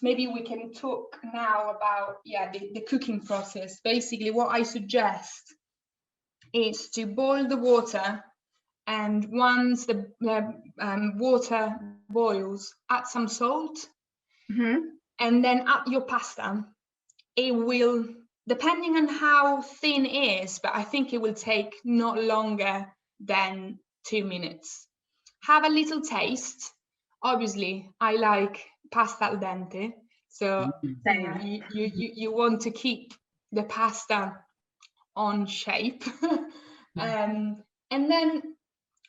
maybe we can talk now about the cooking process. Basically, what I suggest is to boil the water, and once the water boils, add some salt, and then add your pasta. It will, depending on how thin it is, but I think it will take not longer than 2 minutes. Have a little taste. Obviously, I like pasta al dente, so you want to keep the pasta on shape. And then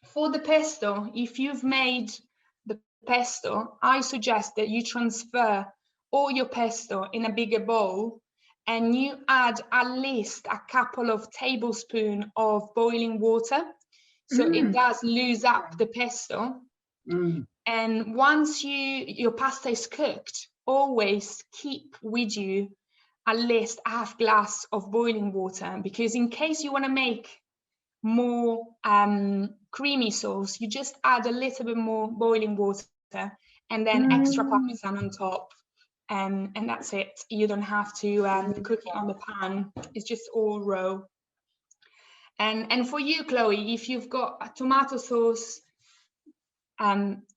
for the pesto, if you've made the pesto, I suggest that you transfer all your pesto in a bigger bowl, and you add at least a couple of tablespoons of boiling water, so it does lose up the pesto. And once your pasta is cooked, always keep with you at least a half glass of boiling water, because in case you want to make more creamy sauce, you just add a little bit more boiling water and then extra parmesan on top, and that's it. You don't have to cook it on the pan. It's just all raw. And for you, Chloe, if you've got a tomato sauce,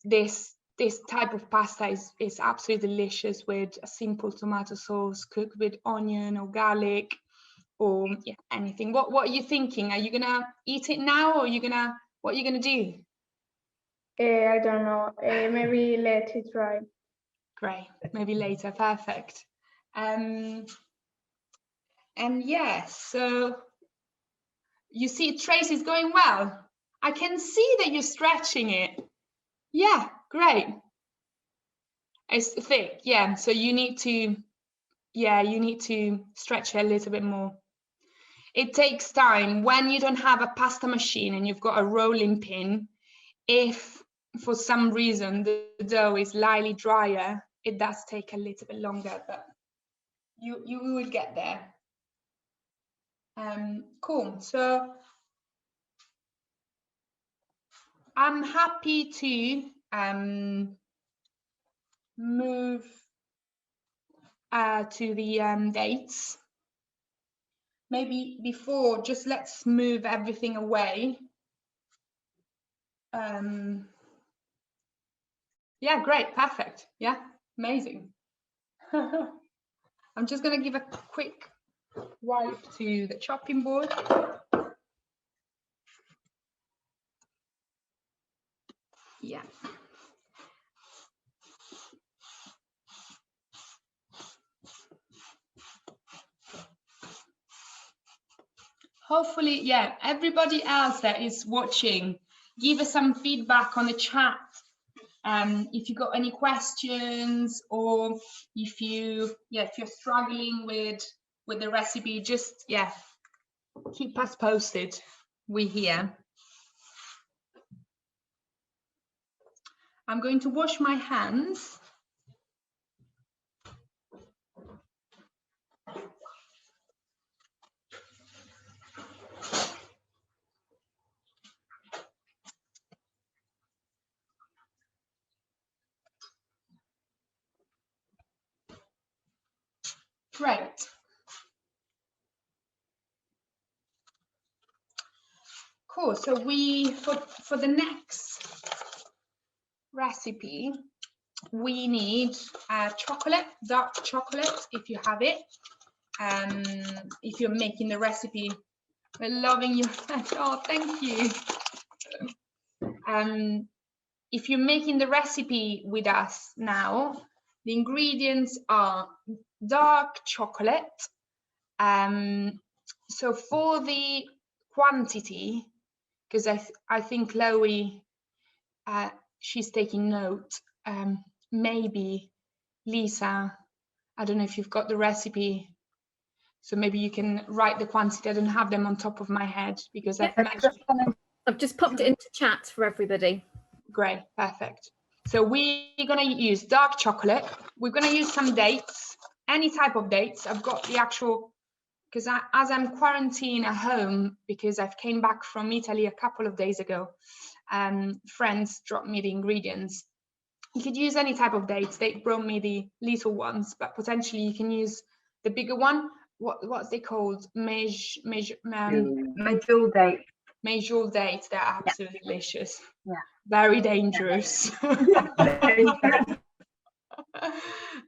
this type of pasta is absolutely delicious with a simple tomato sauce cooked with onion or garlic, or anything. What are you thinking? Are you gonna eat it now, or what are you gonna do? I don't know. Maybe let it dry. Great, maybe later. Perfect. And so you see Tracy's going well. I can see that you're stretching it. Yeah, great. It's thick, yeah. So you need to stretch it a little bit more. It takes time when you don't have a pasta machine and you've got a rolling pin. If for some reason the dough is slightly drier, it does take a little bit longer, but you will get there. Cool. So I'm happy to move to the dates. Maybe before, just let's move everything away. Yeah, great, perfect. Yeah, amazing. I'm just going to give a quick wipe to the chopping board. Yeah. Hopefully, yeah, everybody else that is watching, give us some feedback on the chat. If you got any questions, or if you're struggling with the recipe, just keep us posted. We're here. I'm going to wash my hands. Great. Cool. So for the next recipe, we need chocolate, dark chocolate, if you have it. If you're making the recipe, we're loving your oh, thank you. If you're making the recipe with us now, the ingredients are dark chocolate. So for the quantity, because I think Chloe, she's taking note. Maybe Lisa, I don't know if you've got the recipe, so maybe you can write the quantity. I don't have them on top of my head because I've just popped it into chat for everybody. Great, perfect. So we're gonna use dark chocolate. We're gonna use some dates, any type of dates. I've got the actual, because as I'm quarantined at home, because I've came back from Italy a couple of days ago, friends dropped me the ingredients. You could use any type of dates. They brought me the little ones, but potentially you can use the bigger one. What's they called? Major date. Major dates. They're absolutely delicious. Yeah. Very dangerous.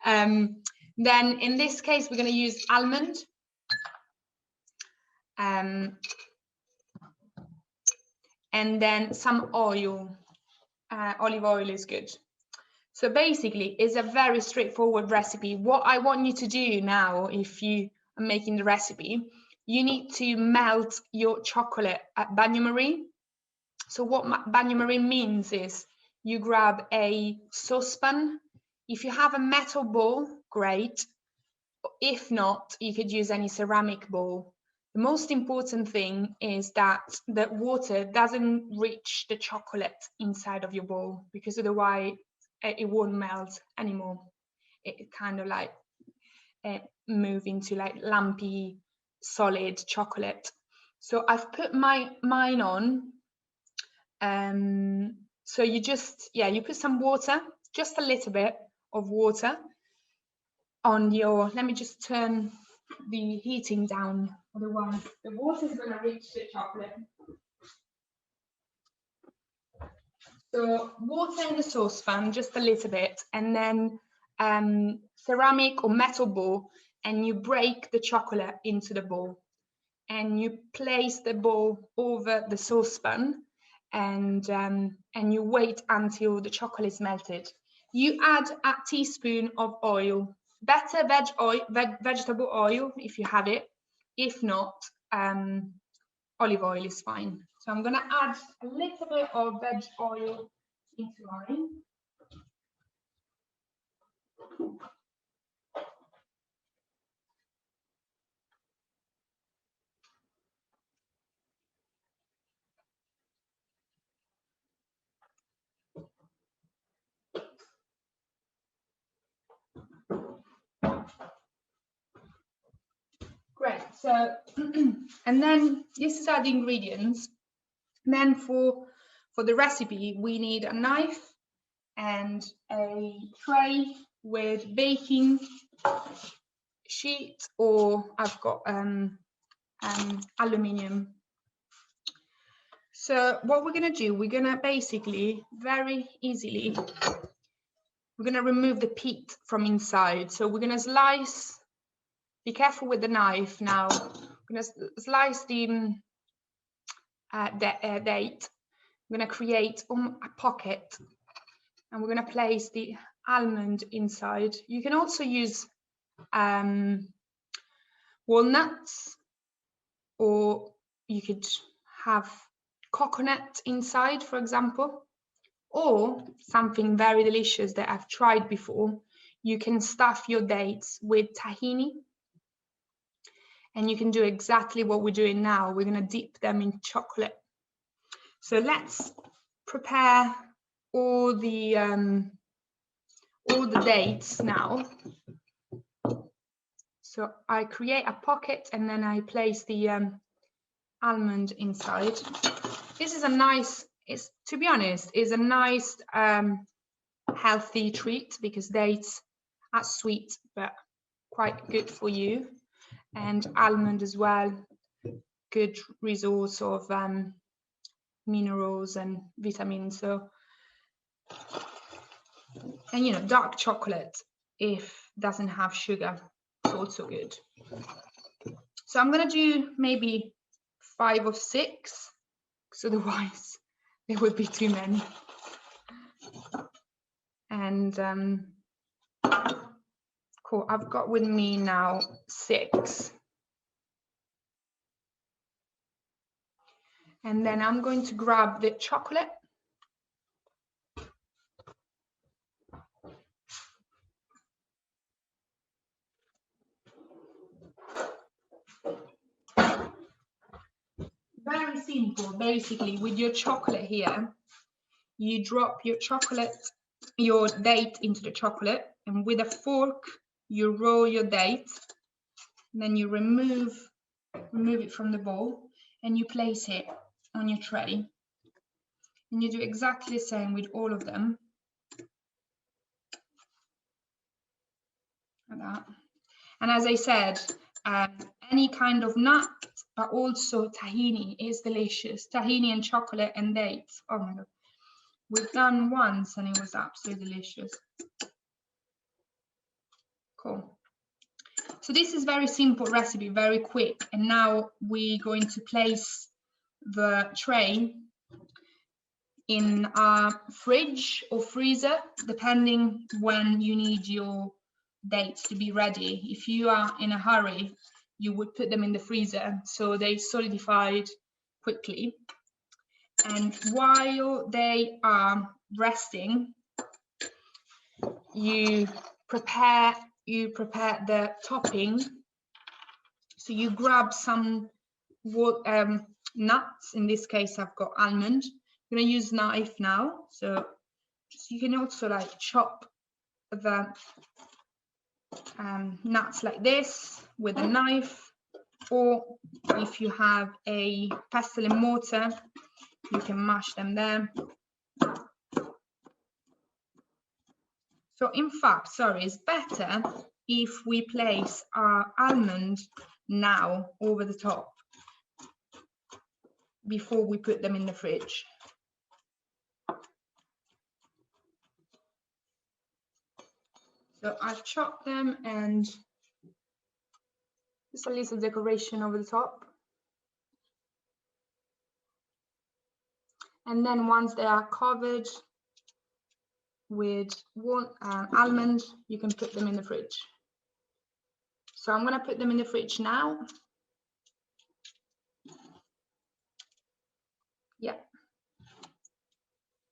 Then in this case, we're going to use almond. And then some oil. Olive oil is good. So basically, it's a very straightforward recipe. What I want you to do now, if you are making the recipe, you need to melt your chocolate at bain-marie. So what bain-marie means is you grab a saucepan. If you have a metal bowl, great. If not, you could use any ceramic bowl. The most important thing is that the water doesn't reach the chocolate inside of your bowl, because otherwise it won't melt anymore. It kind of like move into like lumpy, solid chocolate. So I've put mine on. So you just, you put some water, just a little bit of water on your, let me just turn the heating down, otherwise the water is going to reach the chocolate. So water in the saucepan, just a little bit, and then ceramic or metal bowl, and you break the chocolate into the bowl, and you place the bowl over the saucepan, and you wait until the chocolate is melted. You add a teaspoon of oil, better vegetable oil if you have it. If not, olive oil is fine. So I'm going to add a little bit of veg oil into mine. Great, so, and then this are the ingredients. And then for the recipe, we need a knife and a tray with baking sheet, or I've got aluminium. So what we're gonna do, we're gonna basically, very easily, we're gonna remove the peat from inside. So we're gonna slice, be careful with the knife now. We're gonna slice the date. We're gonna create a pocket, and we're gonna place the almond inside. You can also use walnuts, or you could have coconut inside, for example, or something very delicious that I've tried before. You can stuff your dates with tahini, and you can do exactly what we're doing now. We're going to dip them in chocolate. So let's prepare all the dates now. So I create a pocket, and then I place the almond inside. This is a nice, to be honest, is a nice healthy treat, because dates are sweet, but quite good for you, and almond as well, good resource of minerals and vitamins. So, and you know, dark chocolate, if doesn't have sugar, it's also good. So I'm gonna do maybe 5 or 6, because otherwise there would be too many. And cool, I've got with me now 6. And then I'm going to grab the chocolate. Very simple, basically, with your chocolate here, you drop your chocolate, your date into the chocolate, and with a fork, you roll your date, and then you remove it from the bowl, and you place it on your tray. And you do exactly the same with all of them. Like that. And as I said, any kind of nut, but also tahini is delicious. Tahini and chocolate and dates. Oh my God. We've done once and it was absolutely delicious. Cool. So this is very simple recipe, very quick. And now we're going to place the tray in our fridge or freezer, depending when you need your dates to be ready. If you are in a hurry, you would put them in the freezer so they solidified quickly. And while they are resting, you prepare the topping. So you grab some nuts. In this case, I've got almond. I'm going to use knife now. So you can also like chop the nuts like this with a knife, or if you have a pestle and mortar, you can mash them there. So in fact, sorry, it's better if we place our almond now over the top before we put them in the fridge. So I've chopped them and just a little decoration over the top. And then once they are covered with almond, you can put them in the fridge. So I'm going to put them in the fridge now. Yeah,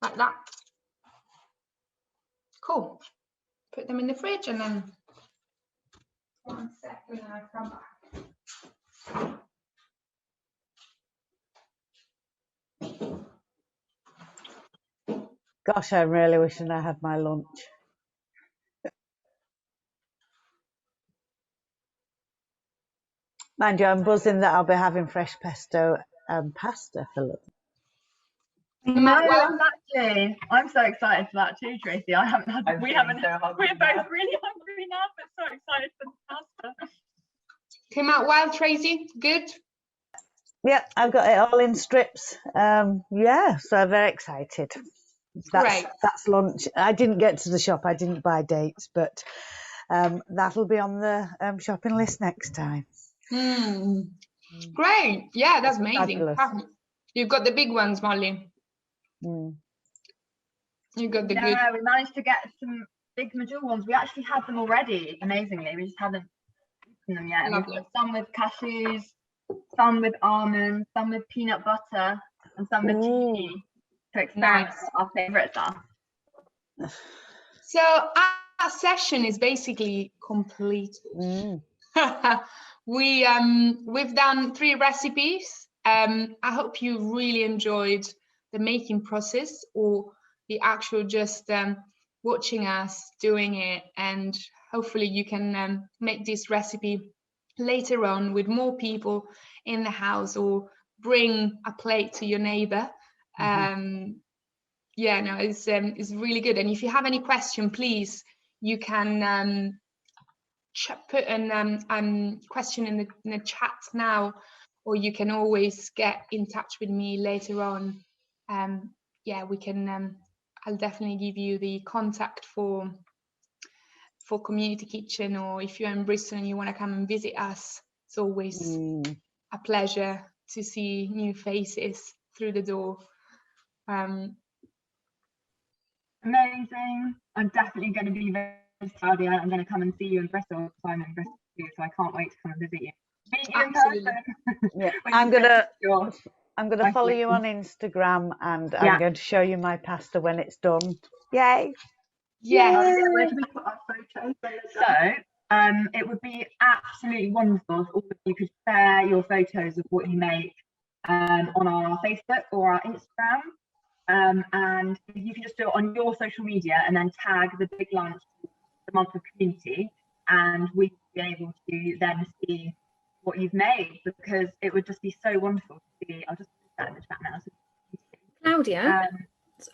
like that. Cool. Put them in the fridge and then 1 second and I'll come back. Gosh, I'm really wishing I had my lunch. Mind you, I'm buzzing that I'll be having fresh pesto and pasta for lunch. No, exactly. I'm so excited for that too, Tracy. I haven't had. We're both really hungry now, but so excited for the pasta. Came out well, Tracy. Good. Yep, I've got it all in strips. Yeah, so I'm very excited. That's lunch. I didn't get to the shop. I didn't buy dates, but that'll be on the shopping list next time. Great. Yeah, that's amazing. Fabulous. You've got the big ones, Molly. You got the good. Yeah, we managed to get some big medjool ones. We actually had them already, amazingly. We just haven't eaten them yet. And we've got some with cashews, some with almonds, some with peanut butter, and some with tea to experiment what our favourites are. So our session is basically complete. We've done 3 recipes. I hope you really enjoyed the making process or the actual just watching us doing it, and hopefully you can make this recipe later on with more people in the house or bring a plate to your neighbor. Yeah, no, it's really good. And if you have any question, please, you can put an question in the chat now, or you can always get in touch with me later on. Yeah, we can. I'll definitely give you the contact for Community Kitchen, or if you're in Bristol and you want to come and visit us, it's always a pleasure to see new faces through the door. Amazing. I'm definitely going to be visiting Claudia. I'm going to come and see you in Bristol because I'm in Bristol too, so I can't wait to come and visit you. Meet you in person. Yeah, When I'm you gonna go to I'm gonna follow you on Instagram, and Yeah. I'm going to show you my pasta when it's done. Yay! Yes. Where do we put our photos? So it would be absolutely wonderful if all of you could share your photos of what you make on our Facebook or our Instagram. And you can just do it on your social media and then tag the big lunch, the month of community, and we'll be able to then see what you've made, because it would just be so wonderful to see. I'll just put that in the chat now. Claudia,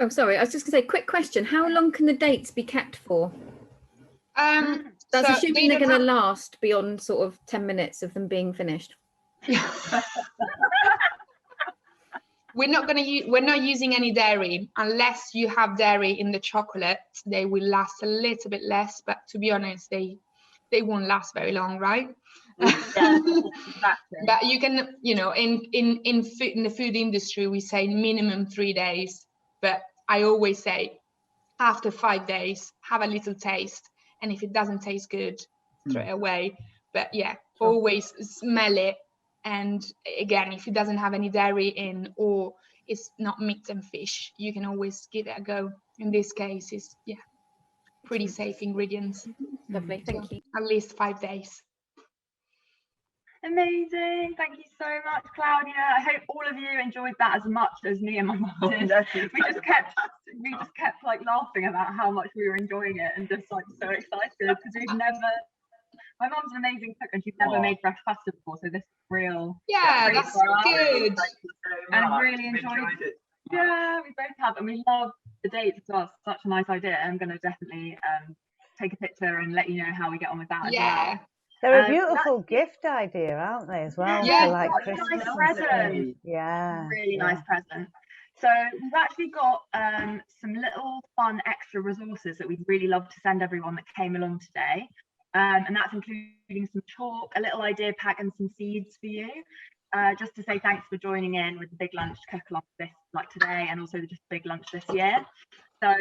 oh sorry, I was just going to say, quick question: how long can the dates be kept for? That's so assuming they're going to last beyond sort of 10 minutes of them being finished. We're not using any dairy. Unless you have dairy in the chocolate, they will last a little bit less, but to be honest, they won't last very long, right? Yeah, exactly. But you can, in the food industry, we say minimum 3 days, but I always say after 5 days, have a little taste, and if it doesn't taste good, throw it away. But yeah, always smell it. And again, if it doesn't have any dairy in, or it's not meat and fish, you can always give it a go. In this case, it's pretty safe ingredients. Lovely, thank you. At least 5 days. Amazing. Thank you so much, Claudia. I hope all of you enjoyed that as much as me and my mum did. We just kept like laughing about how much we were enjoying it, and just like so excited, because my mum's an amazing cook and she's never made fresh pasta before, so this is real. Yeah, that's good. And I really enjoyed it. Yeah, we both have, and we love the dates as well. It's such a nice idea. I'm going to definitely take a picture and let you know how we get on with that as well. They're a beautiful gift idea, aren't they, as well? Yeah, for like Christmas. Nice present. Yeah. Really nice present. So we've actually got some little fun extra resources that we'd really love to send everyone that came along today. And that's including some chalk, a little idea pack, and some seeds for you. Just to say thanks for joining in with the Big Lunch cook along this like today, and also just Big Lunch this year. So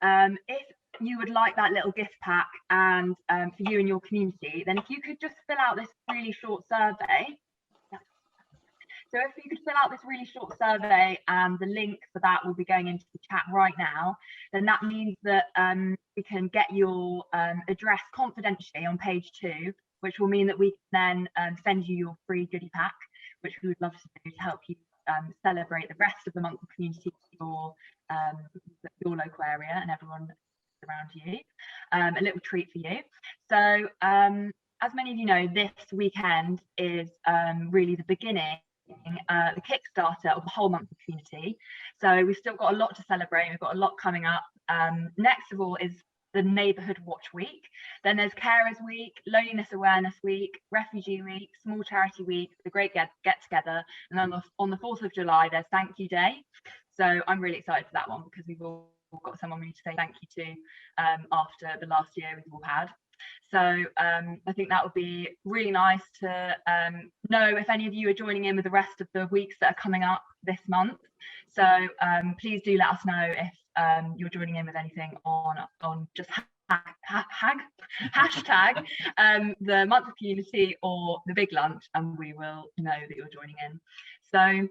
if you would like that little gift pack and for you and your community, then if you could just fill out this really short survey. So if you could fill out this really short survey, and the link for that will be going into the chat right now, then that means that we can get your address confidentially on page 2, which will mean that we can then send you your free goodie pack, which we would love to do to help you celebrate the rest of the month of community for your local area and everyone around you. A little treat for you. So as many of you know, this weekend is really the beginning, the Kickstarter of the whole month of community. So we've still got a lot to celebrate. We've got a lot coming up. Next of all is the Neighbourhood Watch Week. Then there's Carers Week, Loneliness Awareness Week, Refugee Week, Small Charity Week, the Great Get Together, and then on the 4th of July there's Thank You Day. So I'm really excited for that one, because we've all got someone we need to say thank you to after the last year we've all had. So I think that would be really nice to know if any of you are joining in with the rest of the weeks that are coming up this month. So please do let us know if you're joining in with anything on just hashtag the month of community or the Big Lunch, and we will know that you're joining in. So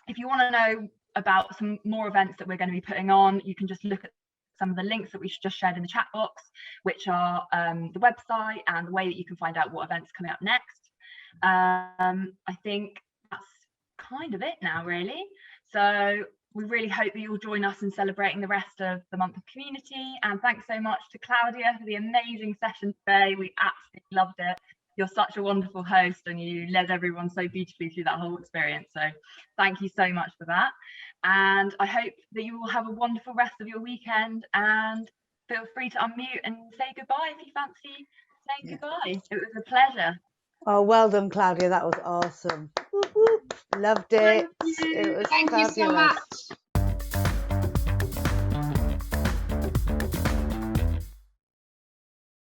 if you want to know about some more events that we're going to be putting on, you can just look at some of the links that we just shared in the chat box, which are the website and the way that you can find out what events coming up next. I think that's kind of it now, really. So we really hope that you'll join us in celebrating the rest of the month of community. And thanks so much to Claudia for the amazing session today. We absolutely loved it. You're such a wonderful host, and you led everyone so beautifully through that whole experience. So thank you so much for that. And I hope that you will have a wonderful rest of your weekend, and feel free to unmute and say goodbye if you fancy Thank you guys. It was a pleasure. Oh, well done, Claudia. That was awesome. Whoop, whoop. Loved it. It was Thank you so fabulous. much.